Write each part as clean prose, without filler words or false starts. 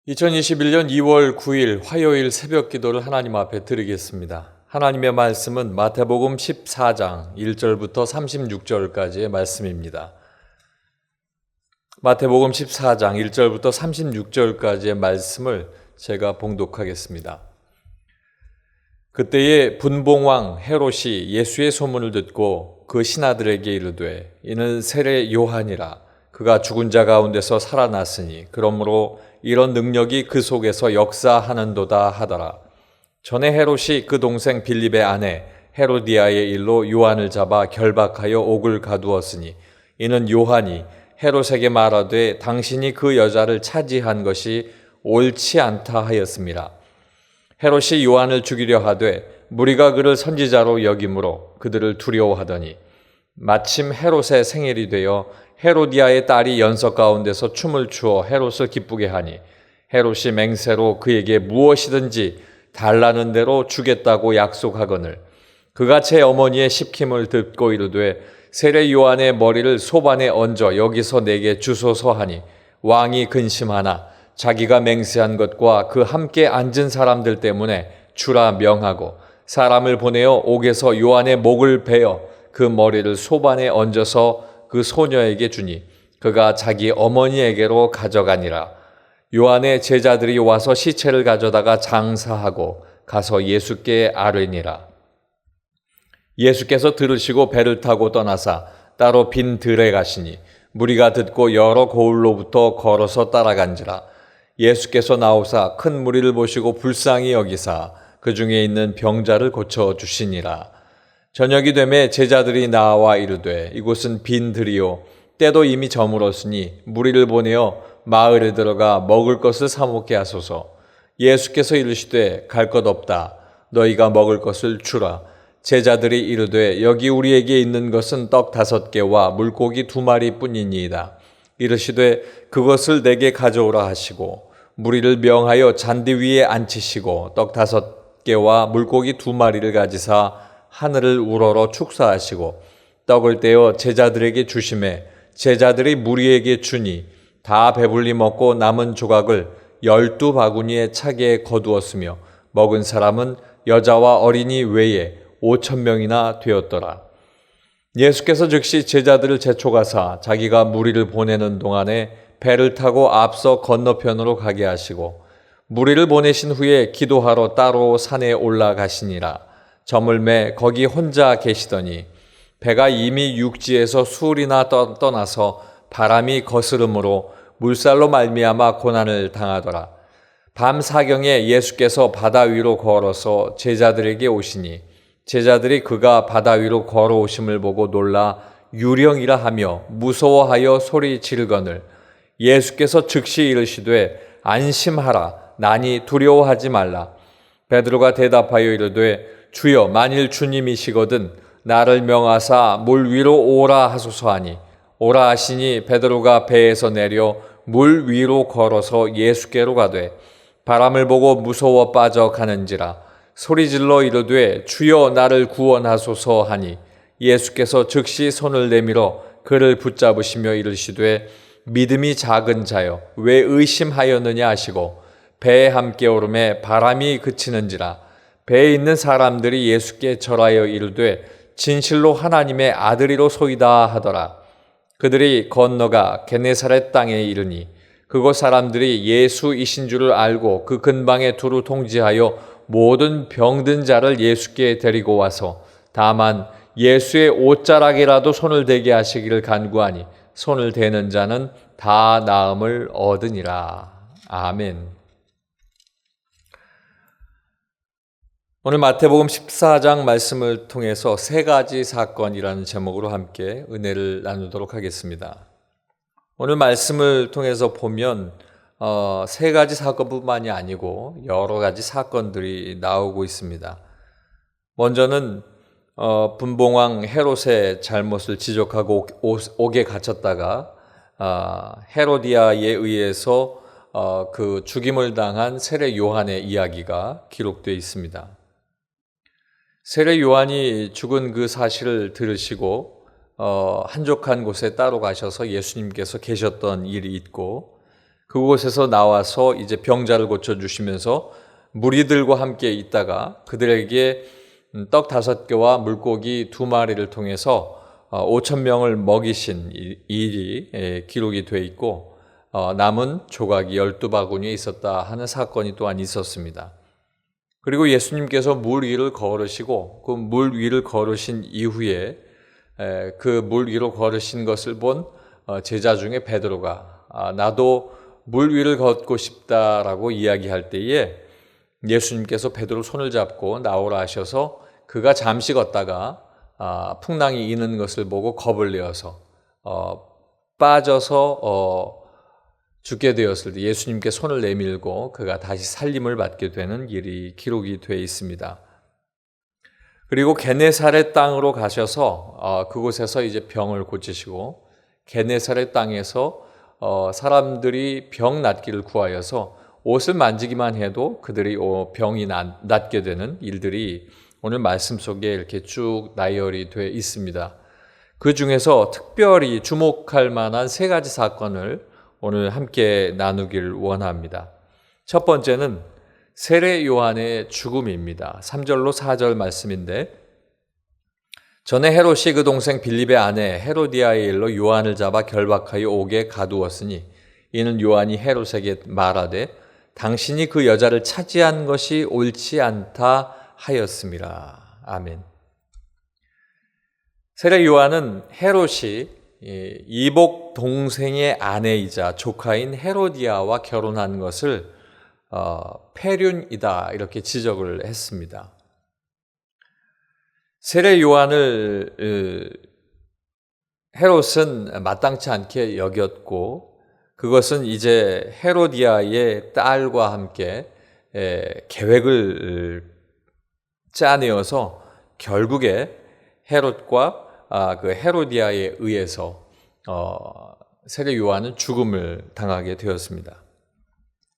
2021년 2월 9일 화요일 새벽 기도를 하나님 앞에 드리겠습니다. 하나님의 말씀은 마태복음 14장 1절부터 36절까지의 말씀입니다. 마태복음 14장 1절부터 36절까지의 말씀을 제가 봉독하겠습니다. 그때에 분봉왕 헤롯이 예수의 소문을 듣고 그 신하들에게 이르되 이는 세례 요한이라 그가 죽은 자 가운데서 살아났으니 그러므로 이런 능력이 그 속에서 역사하는도다 하더라. 전에 헤롯이 그 동생 빌립의 아내 헤로디아의 일로 요한을 잡아 결박하여 옥을 가두었으니 이는 요한이 헤롯에게 말하되 당신이 그 여자를 차지한 것이 옳지 않다 하였습니다. 헤롯이 요한을 죽이려 하되 무리가 그를 선지자로 여김으로 그들을 두려워하더니 마침 헤롯의 생일이 되어 헤로디아의 딸이 연석 가운데서 춤을 추어 헤롯을 기쁘게 하니 헤롯이 맹세로 그에게 무엇이든지 달라는 대로 주겠다고 약속하거늘 그가 제 어머니의 시킴을 듣고 이르되 세례 요한의 머리를 소반에 얹어 여기서 내게 주소서 하니 왕이 근심하나 자기가 맹세한 것과 그 함께 앉은 사람들 때문에 주라 명하고 사람을 보내어 옥에서 요한의 목을 베어 그 머리를 소반에 얹어서 그 소녀에게 주니 그가 자기 어머니에게로 가져가니라. 요한의 제자들이 와서 시체를 가져다가 장사하고 가서 예수께 아뢰니라. 예수께서 들으시고 배를 타고 떠나사 따로 빈 들에 가시니 무리가 듣고 여러 고을로부터 걸어서 따라간지라. 예수께서 나오사 큰 무리를 보시고 불쌍히 여기사 그 중에 있는 병자를 고쳐 주시니라. 저녁이 되매 제자들이 나와 이르되 이곳은 빈 들이요 때도 이미 저물었으니 무리를 보내어 마을에 들어가 먹을 것을 사 먹게 하소서. 예수께서 이르시되 갈 것 없다. 너희가 먹을 것을 주라. 제자들이 이르되 여기 우리에게 있는 것은 떡 5개와 물고기 2마리 뿐이니이다. 이르시되 그것을 내게 가져오라 하시고 무리를 명하여 잔디 위에 앉히시고 떡 5개와 물고기 2마리를 가지사 하늘을 우러러 축사하시고 떡을 떼어 제자들에게 주시매 제자들이 무리에게 주니 다 배불리 먹고 남은 조각을 12바구니에 차게 거두었으며 먹은 사람은 여자와 어린이 외에 5,000명이나 되었더라. 예수께서 즉시 제자들을 재촉하사 자기가 무리를 보내는 동안에 배를 타고 앞서 건너편으로 가게 하시고 무리를 보내신 후에 기도하러 따로 산에 올라가시니라. 저물매 거기 혼자 계시더니 배가 이미 육지에서 수울이나 떠나서 바람이 거스름으로 물살로 말미암아 고난을 당하더라. 밤 사경에 예수께서 바다 위로 걸어서 제자들에게 오시니 제자들이 그가 바다 위로 걸어오심을 보고 놀라 유령이라 하며 무서워하여 소리 지르거늘 예수께서 즉시 이르시되 안심하라 나니 두려워하지 말라. 베드로가 대답하여 이르되 주여 만일 주님이시거든 나를 명하사 물 위로 오라 하소서 하니 오라 하시니 베드로가 배에서 내려 물 위로 걸어서 예수께로 가되 바람을 보고 무서워 빠져가는지라 소리질러 이르되 주여 나를 구원하소서 하니 예수께서 즉시 손을 내밀어 그를 붙잡으시며 이르시되 믿음이 작은 자여 왜 의심하였느냐 하시고 배에 함께 오르매 바람이 그치는지라 배에 있는 사람들이 예수께 절하여 이르되 진실로 하나님의 아들이로소이다 하더라. 그들이 건너가 게네사렛 땅에 이르니 그곳 사람들이 예수이신 줄을 알고 그 근방에 두루 통지하여 모든 병든 자를 예수께 데리고 와서 다만 예수의 옷자락이라도 손을 대게 하시기를 간구하니 손을 대는 자는 다 나음을 얻으니라. 아멘. 오늘 마태복음 14장 말씀을 통해서 3가지 사건이라는 제목으로 함께 은혜를 나누도록 하겠습니다. 오늘 말씀을 통해서 보면 3가지 사건뿐만이 아니고 여러 가지 사건들이 나오고 있습니다. 먼저는 분봉왕 헤롯의 잘못을 지적하고 옥에 갇혔다가 헤로디아에 의해서 그 죽임을 당한 세례 요한의 이야기가 기록되어 있습니다. 세례 요한이 죽은 그 사실을 들으시고 한적한 곳에 따로 가셔서 예수님께서 계셨던 일이 있고 그곳에서 나와서 이제 병자를 고쳐주시면서 무리들과 함께 있다가 그들에게 떡 5개와 물고기 2마리를 통해서 5,000명을 먹이신 일이 기록이 되어 있고 남은 조각이 12바구니에 있었다 하는 사건이 또한 있었습니다. 그리고 예수님께서 물 위를 걸으시고 그 물 위를 걸으신 이후에 그 물 위로 걸으신 것을 본 제자 중에 베드로가 나도 물 위를 걷고 싶다라고 이야기할 때에 예수님께서 베드로 손을 잡고 나오라 하셔서 그가 잠시 걷다가 풍랑이 이는 것을 보고 겁을 내어서 빠져서 죽게 되었을 때 예수님께 손을 내밀고 그가 다시 살림을 받게 되는 일이 기록이 되어 있습니다. 그리고 게네사렛 땅으로 가셔서 그곳에서 이제 병을 고치시고 게네사렛 땅에서 사람들이 병 낫기를 구하여서 옷을 만지기만 해도 그들이 병이 낫게 되는 일들이 오늘 말씀 속에 이렇게 쭉 나열이 되어 있습니다. 그 중에서 특별히 주목할 만한 3가지 사건을 오늘 함께 나누길 원합니다. 첫 번째는 세례 요한의 죽음입니다. 3절로 4절 말씀인데 전에 헤롯이 그 동생 빌립의 아내 헤로디아의 일로 요한을 잡아 결박하여 옥에 가두었으니 이는 요한이 헤롯에게 말하되 당신이 그 여자를 차지한 것이 옳지 않다 하였음이라. 아멘. 세례 요한은 헤롯이 이복 동생의 아내이자 조카인 헤로디아와 결혼한 것을 폐륜이다 이렇게 지적을 했습니다. 세례 요한을 헤롯은 마땅치 않게 여겼고 그것은 이제 헤로디아의 딸과 함께 계획을 짜내어서 결국에 헤롯과 그 헤로디아에 의해서 세례 요한은 죽음을 당하게 되었습니다.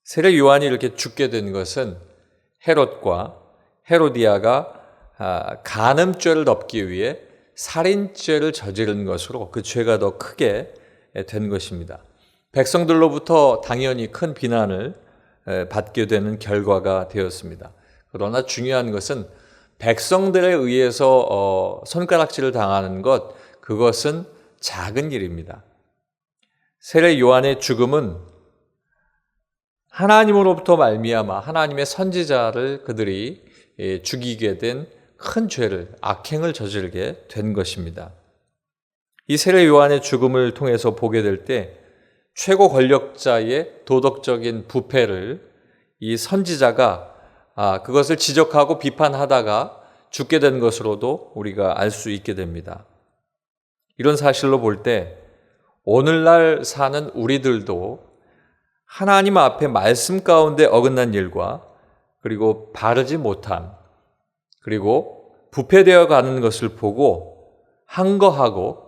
세례 요한이 이렇게 죽게 된 것은 헤롯과 헤로디아가 간음죄를 덮기 위해 살인죄를 저지른 것으로 그 죄가 더 크게 된 것입니다. 백성들로부터 당연히 큰 비난을 받게 되는 결과가 되었습니다. 그러나 중요한 것은 백성들에 의해서 손가락질을 당하는 것, 그것은 작은 일입니다. 세례 요한의 죽음은 하나님으로부터 말미암아 하나님의 선지자를 그들이 죽이게 된 큰 죄를, 악행을 저지르게 된 것입니다. 이 세례 요한의 죽음을 통해서 보게 될 때 최고 권력자의 도덕적인 부패를 이 선지자가 그것을 지적하고 비판하다가 죽게 된 것으로도 우리가 알 수 있게 됩니다. 이런 사실로 볼 때 오늘날 사는 우리들도 하나님 앞에 말씀 가운데 어긋난 일과 그리고 바르지 못한 그리고 부패되어 가는 것을 보고 항거하고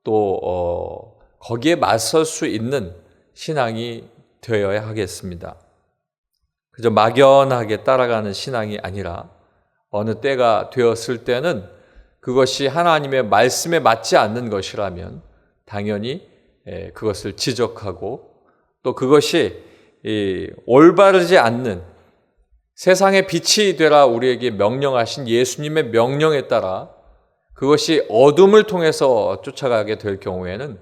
또 거기에 맞설 수 있는 신앙이 되어야 하겠습니다. 그저 막연하게 따라가는 신앙이 아니라 어느 때가 되었을 때는 그것이 하나님의 말씀에 맞지 않는 것이라면 당연히 그것을 지적하고 또 그것이 올바르지 않는 세상의 빛이 되라 우리에게 명령하신 예수님의 명령에 따라 그것이 어둠을 통해서 쫓아가게 될 경우에는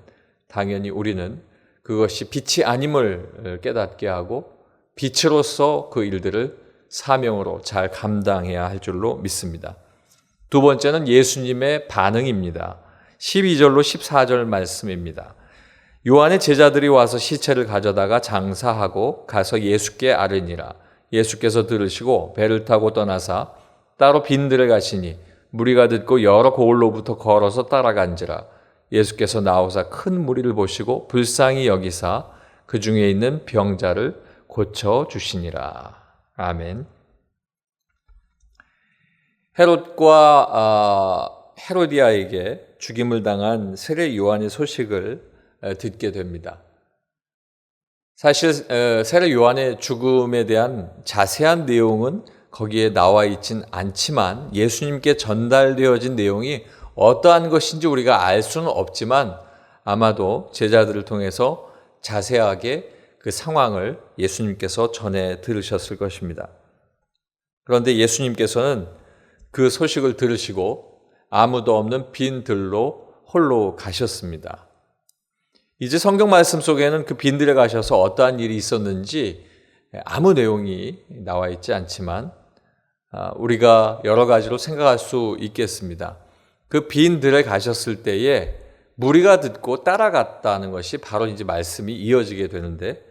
당연히 우리는 그것이 빛이 아님을 깨닫게 하고 빛으로서 그 일들을 사명으로 잘 감당해야 할 줄로 믿습니다. 두 번째는 예수님의 반응입니다. 12절로 14절 말씀입니다. 요한의 제자들이 와서 시체를 가져다가 장사하고 가서 예수께 아뢰니라. 예수께서 들으시고 배를 타고 떠나사 따로 빈들에 가시니 무리가 듣고 여러 고을로부터 걸어서 따라간지라. 예수께서 나오사 큰 무리를 보시고 불쌍히 여기사 그 중에 있는 병자를 고쳐주시니라. 아멘. 헤롯과 헤로디아에게 죽임을 당한 세례 요한의 소식을 듣게 됩니다. 사실 세례 요한의 죽음에 대한 자세한 내용은 거기에 나와 있진 않지만 예수님께 전달되어진 내용이 어떠한 것인지 우리가 알 수는 없지만 아마도 제자들을 통해서 자세하게 그 상황을 예수님께서 전해 들으셨을 것입니다. 그런데 예수님께서는 그 소식을 들으시고 아무도 없는 빈 들로 홀로 가셨습니다. 이제 성경 말씀 속에는 그 빈 들에 가셔서 어떠한 일이 있었는지 아무 내용이 나와 있지 않지만 우리가 여러 가지로 생각할 수 있겠습니다. 그 빈 들에 가셨을 때에 무리가 듣고 따라갔다는 것이 바로 이제 말씀이 이어지게 되는데,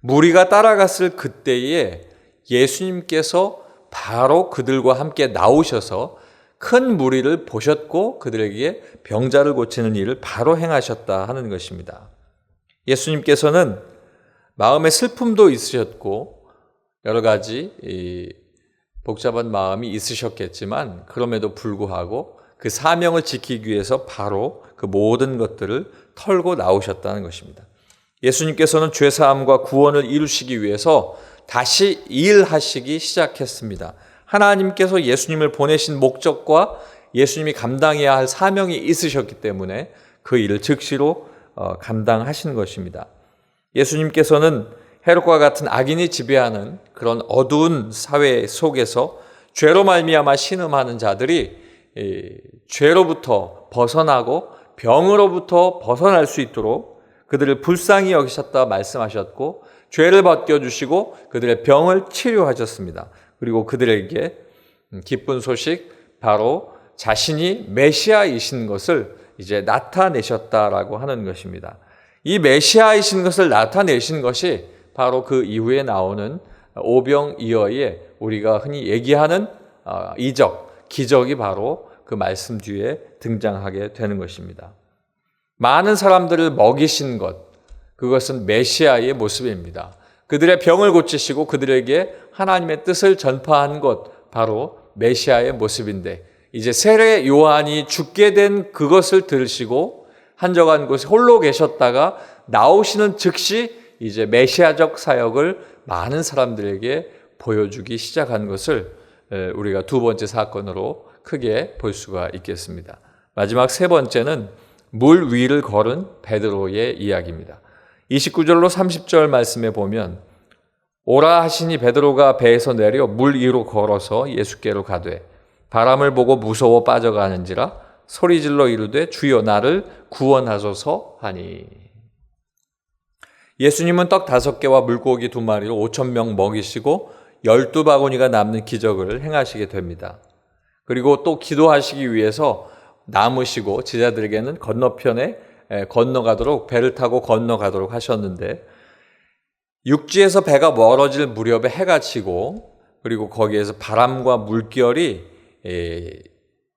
무리가 따라갔을 그때에 예수님께서 바로 그들과 함께 나오셔서 큰 무리를 보셨고 그들에게 병자를 고치는 일을 바로 행하셨다 하는 것입니다. 예수님께서는 마음에 슬픔도 있으셨고 여러 가지 복잡한 마음이 있으셨겠지만 그럼에도 불구하고 그 사명을 지키기 위해서 바로 그 모든 것들을 털고 나오셨다는 것입니다. 예수님께서는 죄사함과 구원을 이루시기 위해서 다시 일하시기 시작했습니다. 하나님께서 예수님을 보내신 목적과 예수님이 감당해야 할 사명이 있으셨기 때문에 그 일을 즉시로 감당하신 것입니다. 예수님께서는 헤롯과 같은 악인이 지배하는 그런 어두운 사회 속에서 죄로 말미암아 신음하는 자들이 죄로부터 벗어나고 병으로부터 벗어날 수 있도록 그들을 불쌍히 여기셨다 말씀하셨고, 죄를 벗겨주시고 그들의 병을 치료하셨습니다. 그리고 그들에게 기쁜 소식, 바로 자신이 메시아이신 것을 이제 나타내셨다라고 하는 것입니다. 이 메시아이신 것을 나타내신 것이 바로 그 이후에 나오는 오병이어의 우리가 흔히 얘기하는 이적, 기적이 바로 그 말씀 뒤에 등장하게 되는 것입니다. 많은 사람들을 먹이신 것, 그것은 메시아의 모습입니다. 그들의 병을 고치시고 그들에게 하나님의 뜻을 전파한 것, 바로 메시아의 모습인데, 이제 세례 요한이 죽게 된 그것을 들으시고 한적한 곳에 홀로 계셨다가 나오시는 즉시 이제 메시아적 사역을 많은 사람들에게 보여주기 시작한 것을 우리가 두 번째 사건으로 크게 볼 수가 있겠습니다. 마지막 세 번째는 물 위를 걸은 베드로의 이야기입니다. 29절로 30절 말씀에 보면, 오라 하시니 베드로가 배에서 내려 물 위로 걸어서 예수께로 가되 바람을 보고 무서워 빠져가는지라 소리질러 이르되 주여 나를 구원하소서 하니. 예수님은 떡 5개와 물고기 2마리로 5,000명 먹이시고 12바구니가 남는 기적을 행하시게 됩니다. 그리고 또 기도하시기 위해서 남으시고 제자들에게는 건너편에 건너가도록, 배를 타고 건너가도록 하셨는데, 육지에서 배가 멀어질 무렵에 해가 지고 그리고 거기에서 바람과 물결이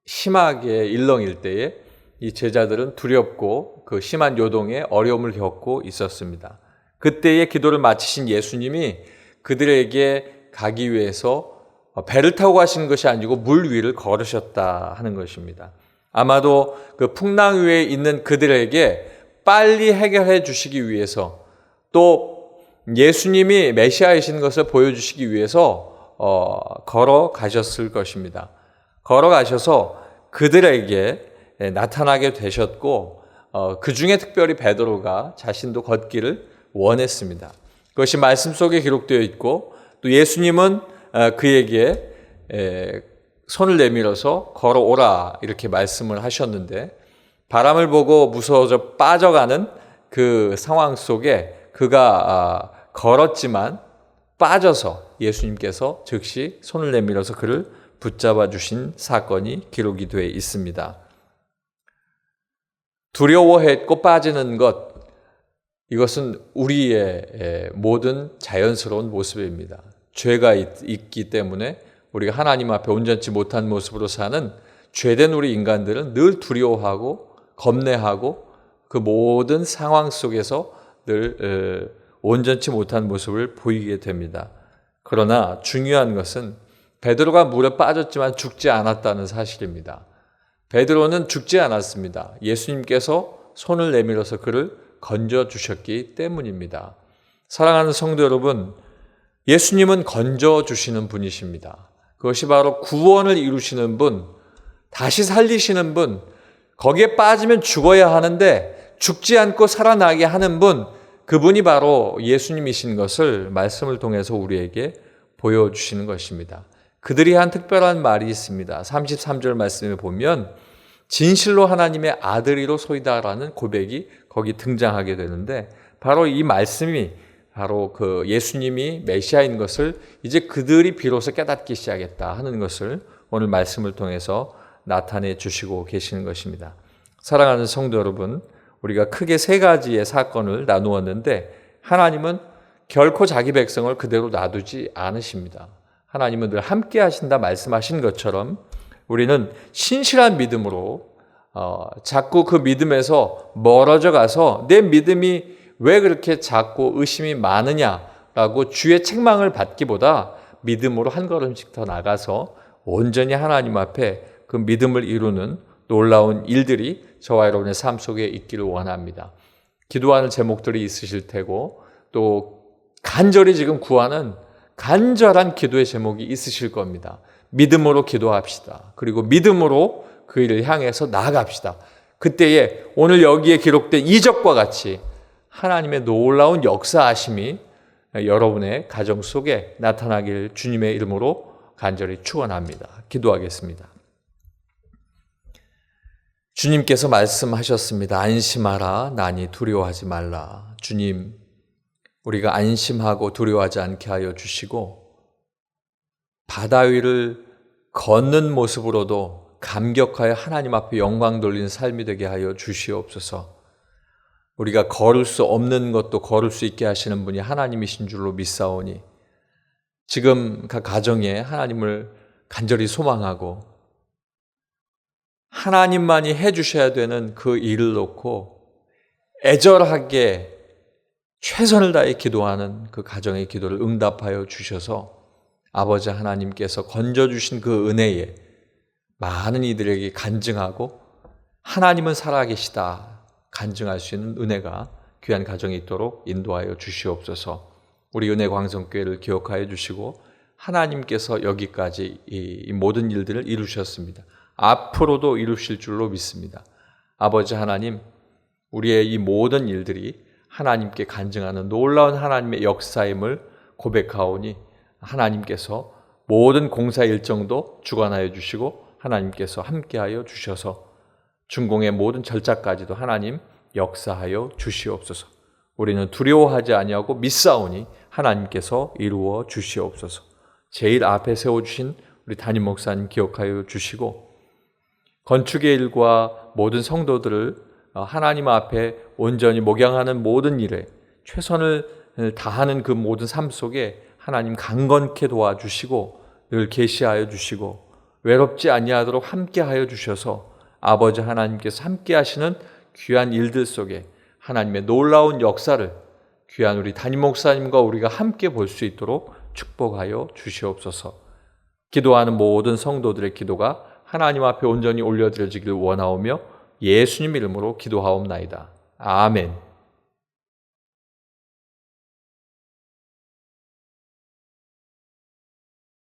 심하게 일렁일 때에 이 제자들은 두렵고 그 심한 요동에 어려움을 겪고 있었습니다. 그때에 기도를 마치신 예수님이 그들에게 가기 위해서 배를 타고 가신 것이 아니고 물 위를 걸으셨다 하는 것입니다. 아마도 그 풍랑 위에 있는 그들에게 빨리 해결해 주시기 위해서, 또 예수님이 메시아이신 것을 보여주시기 위해서 걸어가셨을 것입니다. 걸어가셔서 그들에게 나타나게 되셨고, 그 중에 특별히 베드로가 자신도 걷기를 원했습니다. 그것이 말씀 속에 기록되어 있고, 또 예수님은 그에게 손을 내밀어서 걸어오라 이렇게 말씀을 하셨는데, 바람을 보고 무서워져 빠져가는 그 상황 속에 그가 걸었지만 빠져서 예수님께서 즉시 손을 내밀어서 그를 붙잡아 주신 사건이 기록이 되어 있습니다. 두려워했고 빠지는 것, 이것은 우리의 모든 자연스러운 모습입니다. 죄가 있기 때문에 우리가 하나님 앞에 온전치 못한 모습으로 사는 죄된 우리 인간들은 늘 두려워하고 겁내하고 그 모든 상황 속에서 늘 온전치 못한 모습을 보이게 됩니다. 그러나 중요한 것은 베드로가 물에 빠졌지만 죽지 않았다는 사실입니다. 베드로는 죽지 않았습니다. 예수님께서 손을 내밀어서 그를 건져주셨기 때문입니다. 사랑하는 성도 여러분, 예수님은 건져주시는 분이십니다. 그것이 바로 구원을 이루시는 분, 다시 살리시는 분, 거기에 빠지면 죽어야 하는데 죽지 않고 살아나게 하는 분, 그분이 바로 예수님이신 것을 말씀을 통해서 우리에게 보여주시는 것입니다. 그들이 한 특별한 말이 있습니다. 33절 말씀에 보면 진실로 하나님의 아들이로소이다라는 고백이 거기 등장하게 되는데, 바로 이 말씀이 바로 그 예수님이 메시아인 것을 이제 그들이 비로소 깨닫기 시작했다 하는 것을 오늘 말씀을 통해서 나타내 주시고 계시는 것입니다. 사랑하는 성도 여러분, 우리가 크게 세 가지의 사건을 나누었는데, 하나님은 결코 자기 백성을 그대로 놔두지 않으십니다. 하나님은 늘 함께 하신다 말씀하신 것처럼 우리는 신실한 믿음으로 자꾸 그 믿음에서 멀어져 가서 내 믿음이 왜 그렇게 자꾸 의심이 많으냐라고 주의 책망을 받기보다 믿음으로 한 걸음씩 더 나가서 온전히 하나님 앞에 그 믿음을 이루는 놀라운 일들이 저와 여러분의 삶 속에 있기를 원합니다. 기도하는 제목들이 있으실 테고, 또 간절히 지금 구하는 간절한 기도의 제목이 있으실 겁니다. 믿음으로 기도합시다. 그리고 믿음으로 그 일을 향해서 나아갑시다. 그때에 오늘 여기에 기록된 이적과 같이 하나님의 놀라운 역사하심이 여러분의 가정 속에 나타나길 주님의 이름으로 간절히 축원합니다. 기도하겠습니다. 주님께서 말씀하셨습니다. 안심하라, 나니 두려워하지 말라. 주님, 우리가 안심하고 두려워하지 않게 하여 주시고, 바다 위를 걷는 모습으로도 감격하여 하나님 앞에 영광 돌리는 삶이 되게 하여 주시옵소서. 우리가 걸을 수 없는 것도 걸을 수 있게 하시는 분이 하나님이신 줄로 믿사오니, 지금 각 가정에 하나님을 간절히 소망하고 하나님만이 해주셔야 되는 그 일을 놓고 애절하게 최선을 다해 기도하는 그 가정의 기도를 응답하여 주셔서 아버지 하나님께서 건져주신 그 은혜에 많은 이들에게 간증하고 하나님은 살아계시다 간증할 수 있는 은혜가 귀한 가정에 있도록 인도하여 주시옵소서. 우리 은혜광성교회를 기억하여 주시고, 하나님께서 여기까지 이 모든 일들을 이루셨습니다. 앞으로도 이루실 줄로 믿습니다. 아버지 하나님, 우리의 이 모든 일들이 하나님께 간증하는 놀라운 하나님의 역사임을 고백하오니, 하나님께서 모든 공사 일정도 주관하여 주시고 하나님께서 함께하여 주셔서 준공의 모든 절차까지도 하나님 역사하여 주시옵소서. 우리는 두려워하지 아니하고 믿사오니 하나님께서 이루어 주시옵소서. 제일 앞에 세워주신 우리 담임 목사님 기억하여 주시고, 건축의 일과 모든 성도들을 하나님 앞에 온전히 목양하는 모든 일에 최선을 다하는 그 모든 삶 속에 하나님 강건케 도와주시고 늘 계시하여 주시고 외롭지 아니하도록 함께하여 주셔서 아버지 하나님께서 함께하시는 귀한 일들 속에 하나님의 놀라운 역사를 귀한 우리 담임 목사님과 우리가 함께 볼 수 있도록 축복하여 주시옵소서. 기도하는 모든 성도들의 기도가 하나님 앞에 온전히 올려드려지길 원하오며 예수님 이름으로 기도하옵나이다. 아멘.